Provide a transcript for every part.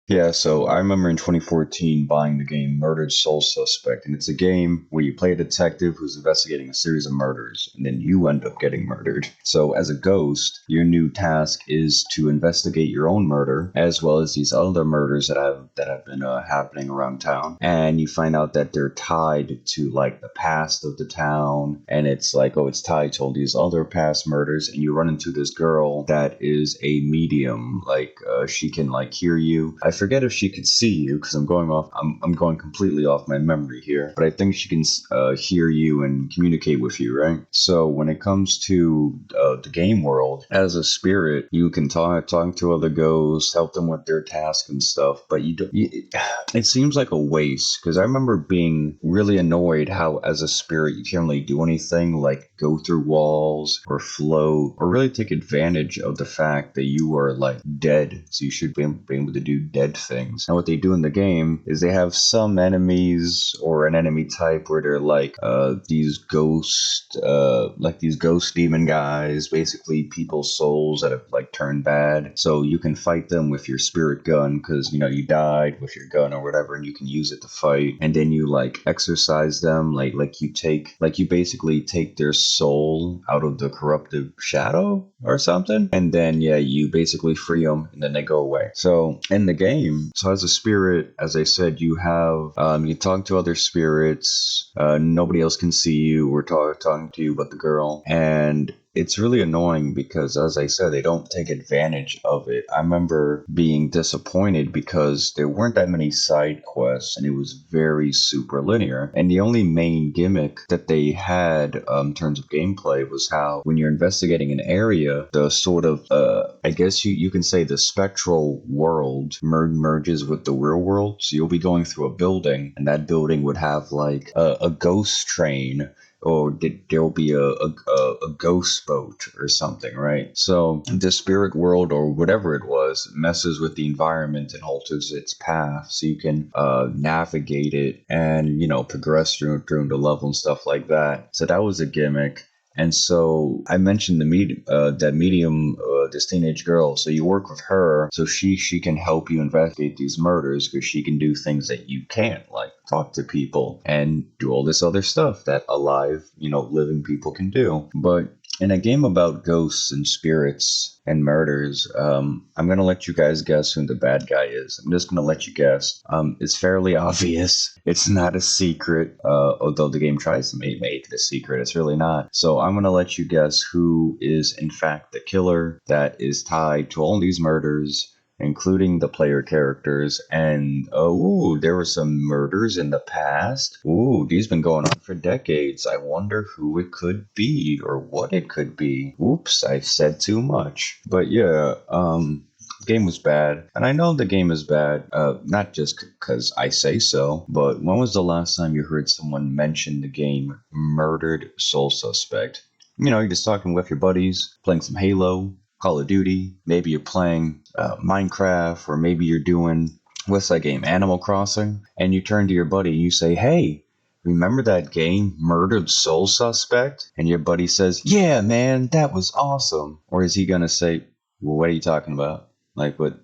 Yeah, so I remember in 2014 buying the game Murdered Soul Suspect, and it's a game where you play a detective who's investigating a series of murders, and then you end up getting murdered. So, as a ghost, your new task is to investigate your own murder, as well as these other murders that have been happening around town, and you find out that they're tied to like the past of the town, and it's like, oh, it's tied to all these other past murders, and you run into this girl that is a medium, like she can like hear you. I forget if she could see you because I'm going completely off my memory here, but I think she can hear you and communicate with you, right? So when it comes to the game world, as a spirit, you can talk to other ghosts, help them with their tasks and stuff, but it seems like a waste because I remember being really annoyed how as a spirit you can't really do anything like go through walls or float or really take advantage of the fact that you are like dead, so you should be able to do dead things. And what they do in the game is they have some enemies or an enemy type where they're like these ghost demon guys, basically people's souls that have like turned bad. So you can fight them with your spirit gun because you know you died with your gun or whatever, and you can use it to fight. And then you like exorcise them, you basically take their soul out of the corruptive shadow or something, and then yeah, you basically free them, and then they go away. So in the game, so as a spirit, as I said, you have you talk to other spirits. Nobody else can see you or talking to you but the girl, and it's really annoying because, as I said, they don't take advantage of it. I remember being disappointed because there weren't that many side quests and it was very super linear. And the only main gimmick that they had in terms of gameplay was how when you're investigating an area, the sort of, I guess you can say the spectral world merges with the real world. So you'll be going through a building and that building would have like a ghost train, or there'll be a ghost boat or something, right? So the spirit world or whatever it was messes with the environment and alters its path, so you can navigate it and progress through the level and stuff like that. So that was a gimmick. And so I mentioned that medium, this teenage girl. So you work with her, so she can help you investigate these murders because she can do things that you can't, like talk to people and do all this other stuff that alive, living people can do. But in a game about ghosts and spirits and murders, I'm going to let you guys guess who the bad guy is. I'm just going to let you guess. It's fairly obvious. It's not a secret, although the game tries to make it a secret. It's really not. So I'm going to let you guess who is, in fact, the killer that is tied to all these murders, including the player characters. And oh, there were some murders in the past. Ooh, these been going on for decades. I wonder who it could be or what it could be. Oops, I said too much. But yeah, game was bad, and I know the game is bad, not just because I say so, but when was the last time you heard someone mention the game Murdered Soul Suspect? You're just talking with your buddies, playing some Halo, Call of Duty, maybe you're playing Minecraft, or maybe you're doing, what's that game, Animal Crossing, and you turn to your buddy and you say, hey, remember that game, Murdered Soul Suspect? And your buddy says, yeah, man, that was awesome. Or is he going to say, well, what are you talking about? Like, what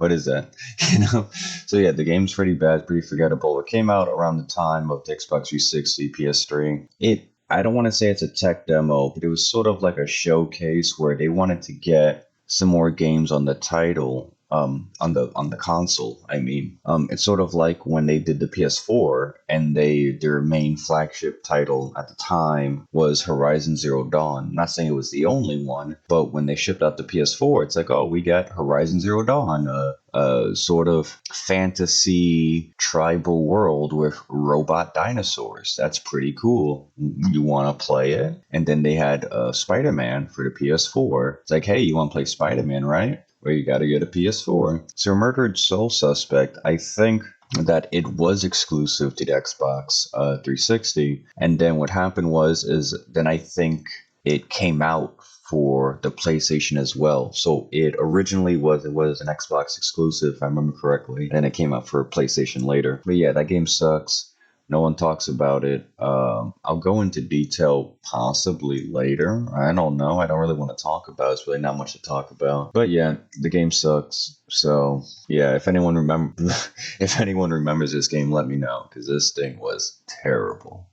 is that? You know? So yeah, the game's pretty bad, pretty forgettable. It came out around the time of the Xbox 360, PS3. I don't want to say it's a tech demo, but it was sort of like a showcase where they wanted to get some more games on the title, on the console. I mean, it's sort of like when they did the PS4 and their main flagship title at the time was Horizon Zero Dawn. I'm not saying it was the only one, but when they shipped out the PS4, it's like, oh, we got Horizon Zero Dawn, sort of fantasy tribal world with robot dinosaurs. That's pretty cool. You want to play it? And then they had Spider-Man for the PS4. It's like, hey, you want to play Spider-Man, right? Well, you got to get a PS4. So Murdered Soul Suspect, I think that it was exclusive to the Xbox 360. And then what happened is then I think it came out for the PlayStation as well. So it originally was an Xbox exclusive, if I remember correctly, and it came out for PlayStation later. But yeah, that game sucks. No one talks about it. I'll go into detail possibly later. I don't know. I don't really want to talk about it. It's really not much to talk about. But yeah, the game sucks. So yeah, if anyone remember, if anyone remembers this game, let me know because this thing was terrible.